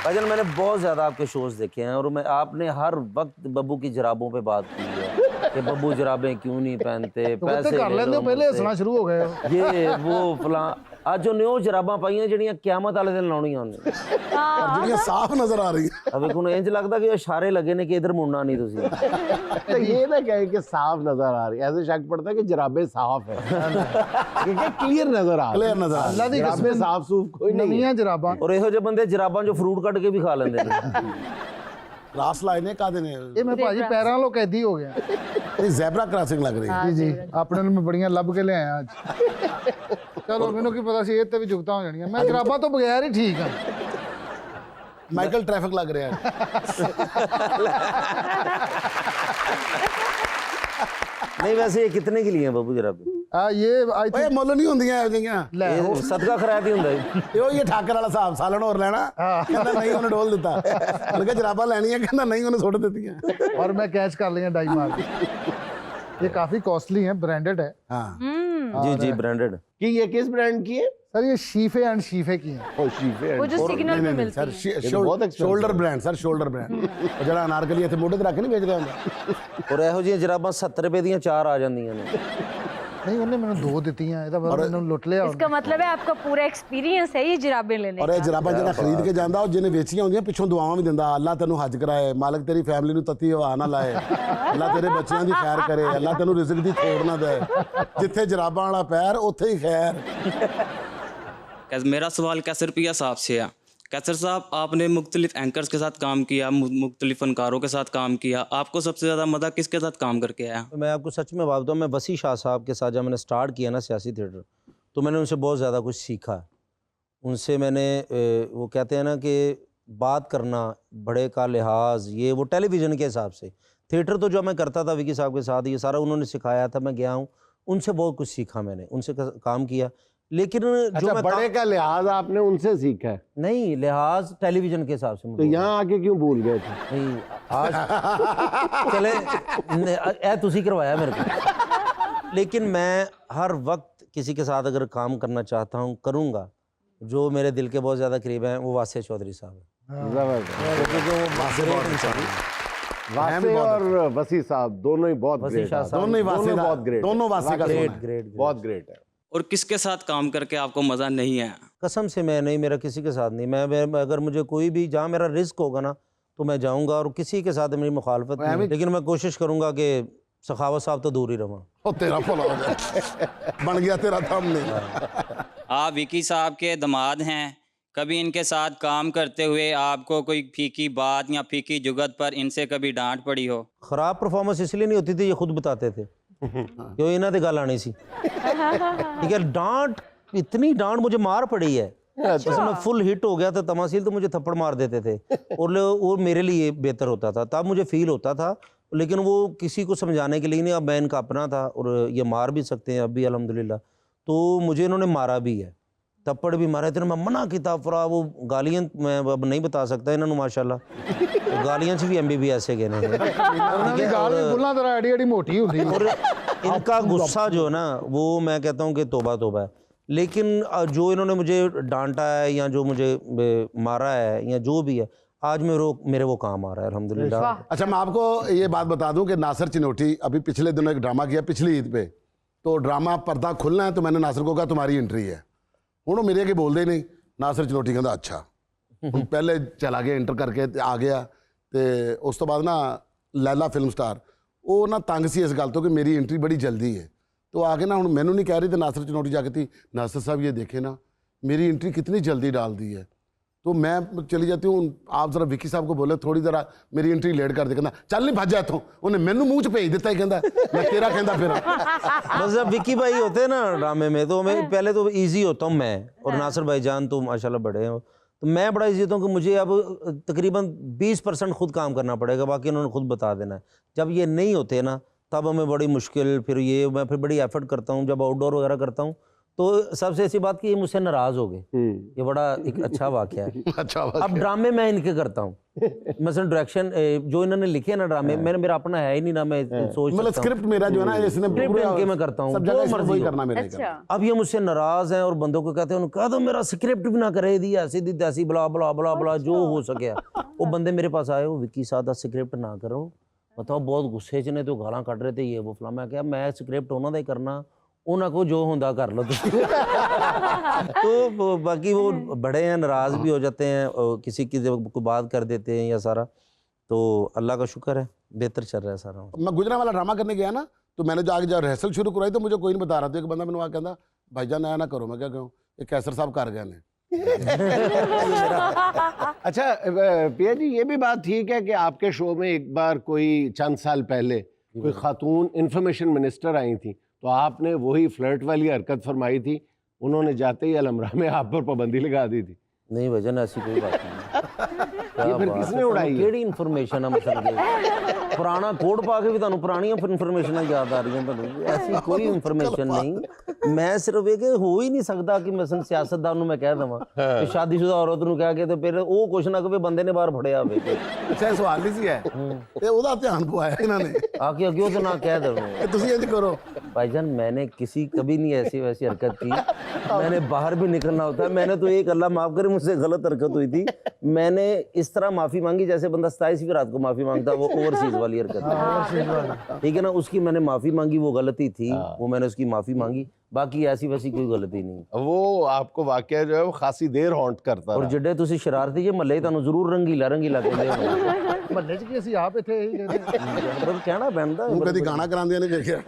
भाईजान मैंने बहुत ज़्यादा आपके शोज़ देखे हैं और मैं आपने हर वक्त बब्बू की जराबों पे बात की है कि बब्बू जराबें क्यों नहीं पहनते, तो पैसे कर ले लेंदे लो हो, पहले मुझसे। हंसना शुरू हो गए हो। ये वो फलां आज जो न्यू जराबां पाइयां ਜਿਹੜੀਆਂ ਕਿਆਮਤ ਵਾਲੇ ਦਿਨ ਲਾਉਣੀਆਂ ਉਹਨੇ ਜਿਹੜੀਆਂ ਸਾਫ਼ ਨਜ਼ਰ ਆ ਰਹੀਆਂ। ਅਬੇ ਕੋਨ ਇੰਜ ਲੱਗਦਾ ਕਿ ਇਸ਼ਾਰੇ लगे ने कि इधर मुड़ना नहीं तुसी। तो ये ना कहे कि साफ नजर आ रही है, ऐसे शक पड़ता है कि जराबें साफ है क्योंकि क्लियर नजर आ रही क्लियर नजर आ अल्लाह दी जराबें कसम साफ सूफ कोई नहीं है। नवीਆਂ ਜਰਾਬਾਂ और ਇਹੋ ਜਿਹੇ ਬੰਦੇ ਜਰਾਬਾਂ ਚੋਂ ਫਰੂਟ ਕੱਢ ਕੇ ਵੀ ਖਾ ਲੈਂਦੇ ਨੇ। ਰਾਸ ਲਾਏ ਨੇ ਕਾਦੇ ਨੇ ਇਹ ਮੈਂ ਭਾਜੀ ਪੈਰਾਂ ਲੋ ਕੈਦੀ ਹੋ ਗਿਆ। ਇਹ ਜ਼ੈਬਰਾ ਕ੍ਰਾਸਿੰਗ ਲੱਗ ਰਹੀ ਹੈ। ਜੀ ਜੀ ਆਪਣੇ ਨੂੰ ਮੈਂ ਬੜੀਆਂ ਲੱਭ ਕੇ ਲਿਆਇਆ ਅੱਜ। ਚਲੋ ਮੈਨੂੰ ਕੀ ਪਤਾ ਸੀ ਇਹ ਤੇ ਵੀ ਜੁਗਤਾਂ ਹੋ ਜਾਣੀਆਂ। ਮੈਂ ਜਰਾਬਾਂ ਤੋਂ ਬਗੈਰ ਹੀ ਠੀਕ ਹਾਂ। ਮਾਈਕਲ ਟ੍ਰੈਫਿਕ ਲੱਗ ਰਿਹਾ ਹੈ। नहीं वैसे ये कितने की लिए हैं बब्बू जराबें? ਆ ਇਹ ਆਈ ਓਏ ਮੁੱਲ ਨਹੀਂ ਹੁੰਦੀਆਂ ਇਹੋ ਜਿਹੀਆਂ। ਲੈ ये सदका खैरात ही ਹੁੰਦਾ है। ਇਹ ਉਹ ਇਹ ਠਾਕਰ ਵਾਲਾ ਹਿਸਾਬ ਸਾਲਣ ਹੋਰ ਲੈਣਾ ਕਹਿੰਦਾ ਨਹੀਂ ਉਹਨੇ ਡੋਲ ਦਿੱਤਾ। ਉਹਨੇ ਕਿਹਾ ਜਰਾਬਾਂ ਲੈਣੀਆਂ ਕਹਿੰਦਾ ਨਹੀਂ ਉਹਨੇ ਸੁੱਟ ਦਿੱਤੀਆਂ। और मैं कैच कर लिया डाई मार के। ये काफी कॉस्टली है, ब्रांडेड है हाँ जी जी ब्रांडेड। कि ये किस ब्रांड की है? सर। ये शीफे एंड शीफे की हैं। ओ शीफे वो जो सिग्नल पे मिलती सर है। बहुत expensive shoulder brand sir shoulder brand ਉਹ ਜਿਹੜਾ ਅਨਾਰਕਲੀ ਇੱਥੇ ਮੋਢੇ ਤੇ ਰੱਖ ਕੇ ਨਹੀਂ ਵੇਚ ਰਿਹਾ ਹੁੰਦਾ। और ਇਹੋ ਜਿਹੀਆਂ ਜਰਾਬਾਂ 70 ਰੁਪਏ ਦੀਆਂ 4 ਆ ਜਾਂਦੀਆਂ ਨੇ। नहीं उन्हें मैंने 2 दी हैं। ਇਹਦਾ मतलब मैंने लुट लिया। इसका मतलब है आपका पूरा एक्सपीरियंस है ये जुराबें लेने ਔਰ ਇਹ ਜਰਾਬਾਂ ਜਿਹੜਾ ਖਰੀਦ ਕੇ ਜਾਂਦਾ ਉਹ ਜਿਹਨੇ ਵੇਚੀਆਂ ਹੁੰਦੀਆਂ ਪਿੱਛੋਂ ਦੁਆਵਾਂ ਵੀ ਦਿੰਦਾ। ਅੱਲਾ ਤੈਨੂੰ ਹੱਜ ਕਰਾਏ, ਮਾਲਕ ਤੇਰੀ ਫੈਮਿਲੀ ਨੂੰ ਤੱਤੀ ਹਵਾ ਨਾ ਲਾਏ, ਅੱਲਾ ਤੇਰੇ ਬੱਚਿਆਂ ਦੀ ਖੈਰ ਕਰੇ, ਅੱਲਾ ਤੈਨੂੰ ਰਿਜ਼ਕ ਦੀ ਥੋੜ ਨਾ ਦੇ। ਜਿੱਥੇ ਜਰਾਬਾਂ ਵਾਲਾ ਪੈਰ ਉੱਥੇ ਹੀ ਖੈਰ। मेरा सवाल कैसर पिया साहब से है। कैसर साहब, आपने मुख्तलिफ एंकर्स के साथ काम किया, मुख्तलिफ फनकारों के साथ काम किया, आपको सबसे ज़्यादा मज़ा किसके साथ काम करके आया? मैं आपको सच में बात बताऊँ, मैं वसी शाह साहब के साथ जब मैंने स्टार्ट किया ना सियासी थिएटर, तो मैंने उनसे बहुत ज़्यादा कुछ सीखा। उनसे मैंने वो कहते हैं ना कि बात करना, बड़े का लिहाज, ये वो टेलीविज़न के हिसाब से। थिएटर तो जो मैं करता था विकी साहब के साथ, ये सारा उन्होंने सिखाया था। मैं गया हूँ, उनसे बहुत कुछ सीखा मैंने, उनसे काम किया। लेकिन अच्छा, जो मैं बड़े का लिहाज आपने उनसे सीखा है? नहीं, लिहाज टेलीविज़न के हिसाब से। तो यहाँ आके क्यों भूल गए थे? नहीं आज चले ए तुसी करवाया मेरे को। लेकिन मैं हर वक्त किसी के साथ अगर काम करना चाहता हूँ करूँगा। जो मेरे दिल के बहुत ज़्यादा करीब हैं वो वासिया चौधरी साहब हैं। वासे और वसी साहब दोनों ही बहुत वसी ग्रेट शाह हैं। साहब दोनों ही वासे बहुत ग्रेट, दोनों वासे का ग्रेट सोना है। ग्रेट बहुत ग्रेट है। और किसके साथ काम करके आपको मज़ा नहीं आया? कसम से मैं नहीं, मेरा किसी के साथ नहीं। मैं अगर मुझे कोई भी जहाँ मेरा रिस्क होगा ना तो मैं जाऊँगा, और किसी के साथ मेरी मुखालफत नहीं। लेकिन मैं कोशिश करूँगा कि सखावत साहब तो दूर ही रहा। ਉਹ ਤੇਰਾ ਭਲਾ ਹੋ ਜਾਏ ਬਣ ਗਿਆ ਤੇਰਾ ਥੰਮ नहीं। आप विकी साहब के दामाद हैं, कभी इनके साथ काम करते हुए आपको कोई फीकी बात या फीकी जुगत पर इनसे कभी डांट पड़ी हो? ख़राब परफॉर्मेंस इसलिए नहीं होती थी, ये खुद बताते थे क्यों इन्हों ते गल आनी सी। ठीक है, डांट, इतनी डांट मुझे मार पड़ी है। मैं फुल हिट हो गया था तमासील, तो मुझे थप्पड़ मार देते थे और मेरे लिए बेहतर होता था, तब मुझे फील होता था। लेकिन वो किसी को समझाने के लिए नहीं, अब मैं इनका अपना था और ये मार भी सकते हैं अब भी अल्हम्दुलिल्लाह। तो मुझे इन्होंने मारा भी है, थप्पड़ भी मारे थे। मैं मना किया फरा, वो गालियाँ मैं अब नहीं बता सकता इन्होंने माशाल्लाह। गालियाँ से भी MBBS से गए उन्होंने गाल भी बुल्ला तरह एडी एडी मोटी होती है। और इनका गुस्सा जो है ना वो मैं कहता हूँ कि तौबा तौबा है। लेकिन जो इन्होंने मुझे डांटा है या जो मुझे मारा है या जो भी है, आज मेरे वो काम आ रहा है अल्हम्दुलिल्लाह। अच्छा मैं आपको ये बात बता दूं कि नासिर चिनोटी अभी पिछले दिनों एक ड्रामा किया पिछली ईद पे, तो ड्रामा पर्दा खुलना है तो मैंने नासिर को कहा तुम्हारी एंट्री है। हूँ वो मेरे अगे बोलते ही नहीं। नासिर चिनोटी कहता अच्छा। ਹੁਣ ਪਹਿਲੇ ਚਲਾ ਗਿਆ ਇੰਟਰ ਕਰਕੇ ਤੇ ਆ ਗਿਆ, ਤੇ ਉਸ ਤੋਂ ਬਾਅਦ ਨਾ ਲੈਲਾ ਫਿਲਮ ਸਟਾਰ ਉਹ ਨਾ ਤੰਗ ਸੀ ਇਸ ਗੱਲ ਤੋਂ ਕਿ ਮੇਰੀ ਐਂਟਰੀ ਬੜੀ ਜਲਦੀ ਹੈ। तो आगे ना, हूँ मैनू नहीं कह रही, तो नासिर चिनोटी जाके थी, नासिर साहब ये देखे ना मेरी एंट्री कितनी जल्दी डाल दी है। तो मैं चली जाती हूँ, आप जरा विकी साहब को बोले थोड़ी जरा मेरी एंट्री लेट कर दे। कहना चल नहीं भज जा इतों, उन्हें मैनू मूँह च भेज दिता ही, कहता मैं तेरा कहता फिर। बस जब विकी भाई होते हैं ना ड्रामे में, तो मैं पहले तो ईजी होता हूँ मैं, और नासिर भाईजान तो माशाल्लाह बड़े हैं, तो मैं बड़ा ईजी होता हूँ कि मुझे अब तकरीबन 20% खुद काम करना पड़ेगा, बाकी उन्होंने खुद बता देना है। जब ये नहीं होते ना तब हमें बड़ी मुश्किल, फिर मैं बड़ी एफर्ट करता हूँ। जब आउटडोर वगैरह करता हूँ तो सबसे ऐसी बात कि ये मुझसे नाराज हो गए, ये बड़ा एक अच्छा वाकया है। अच्छा अब ड्रामे मैं इनके करता हूँ, मसलन डायरेक्शन जो इन्होंने लिखे ना ड्रामे, मेरा अपना है ही नहीं ना, मैं सोच मतलब सकता हूँ। स्क्रिप्ट मेरा जो है ना, इसने स्क्रिप्ट इनके मैं करता हूँ, सब जो जगह सिर्फ मर्जी वही हो। करना मेरे अच्छा। अब ये मुझसे नाराज हैं और बंदों को कहते हैं, कह दो मेरा स्क्रिप्ट भी ना करे दी, ऐसी दी तैसी, बला बला बला बला जो हो सके। वो बंदे मेरे पास आए, वो विक्की सादा स्क्रिप्ट ना करो, बताओ बहुत गुस्से च ने, तो गालां कट रहे थे, ये वो फला। मैं क्या, मैं स्क्रिप्ट उन्होंने ही करना, उन्होंने को जो होंदा कर लो तुम। तो बाकी वो बड़े हैं, नाराज भी हो जाते हैं, और किसी की जब कोई बात कर देते हैं या सारा, तो अल्लाह का शुक्र है बेहतर चल रहा है सारा। मैं गुजरा वाला ड्रामा करने गया ना, तो मैंने जो आगे जब रिहर्सल शुरू कराई तो मुझे कोई नहीं बता रहा था। एक बंदा मैंने वहाँ कहता, भाईजान नया ना करो। मैं क्या कहूँ, ये कैसर साहब कर गए ने। अच्छा पिया जी, ये भी बात ठीक है कि आपके शो में एक बार कोई चंद साल पहले कोई खातून इंफॉर्मेशन मिनिस्टर आई थी, तो आपने वही फ्लर्ट वाली हरकत फरमाई थी, उन्होंने जाते ही अलमरा में आप पर पाबंदी लगा दी थी। नहीं भजन, ऐसी कोई बात नहीं। ये फिर किसने उड़ाई है? केड़ी इन्फॉर्मेशन है मतलब पुराना कोड पा के भी ਤੁਹਾਨੂੰ ਪੁਰਾਣੀਆਂ ਇਨਫੋਰਮੇਸ਼ਨਾਂ ਯਾਦ ਆ ਰਹੀਆਂ ਤੁਹਾਨੂੰ? ਐਸੀ ਕੋਈ ਇਨਫੋਰਮੇਸ਼ਨ ਨਹੀਂ। ਮੈਂ ਸਿਰਫ ਇਹ ਕਿ ਹੋ ਹੀ ਨਹੀਂ ਸਕਦਾ ਕਿ ਮੈਂ ਸਿਆਸਤਦਾਨ ਨੂੰ ਮੈਂ ਕਹਿ ਦਵਾਂ ਕਿ ਸ਼ਾਦੀशुदा ਔਰਤ ਨੂੰ ਕਹਿ ਕੇ ਤੇ ਫਿਰ ਉਹ ਕੁਛ ਨਾ ਕਵੇ ਬੰਦੇ ਨੇ ਬਾਹਰ ਫੜਿਆ ਹੋਵੇ। ਅੱਛਾ, ਇਹ ਸਵਾਲ ਨਹੀਂ ਸੀ ਹੈ, ਇਹ ਉਹਦਾ ਧਿਆਨ ਪਵਾਇਆ ਇਹਨਾਂ ਨੇ आके क्यों तो ना कह दो ਕਿ ਤੁਸੀਂ ਇੰਜ ਕਰੋ। भाईजान, मैंने किसी कभी नहीं ऐसी वैसी हरकत की। मैंने बाहर भी निकलना होता है, मैंने तो एक अल्लाह माफ करे मुझसे गलत हरकत हुई थी, मैंने इस तरह माफी मांगी जैसे बंदा 27वीं रात को माफी मांगता, वो ओवरसीज वाली हरकत है, ठीक है ना। उसकी मैंने माफी मांगी, वो गलती थी, वो मैंने उसकी माफी मांगी, बाकी ऐसी वैसी कोई गलती नहीं। वो आपको वाकया जो है वो खासी देर हॉन्ट करता और रहा। जिड्डे तुसी शरारती जे मल्ले ਤੁਹਾਨੂੰ ਜ਼ਰੂਰ ਰੰਗੀਲਾ ਰੰਗੀਲਾ ਕਹਿੰਦੇ ਹੋ। ਮਹੱਲੇ 'ਚ ਕੀ ਅਸੀਂ ਆਪ ਇੱਥੇ ਇਹੀ ਕਹਿੰਦੇ ਮਤਲਬ ਕਹਿਣਾ ਪੈਂਦਾ ਉਹ ਕਦੀ ਗਾਣਾ ਕਰਾਉਂਦੀਆਂ ਨੇ ਵੇਖਿਆ।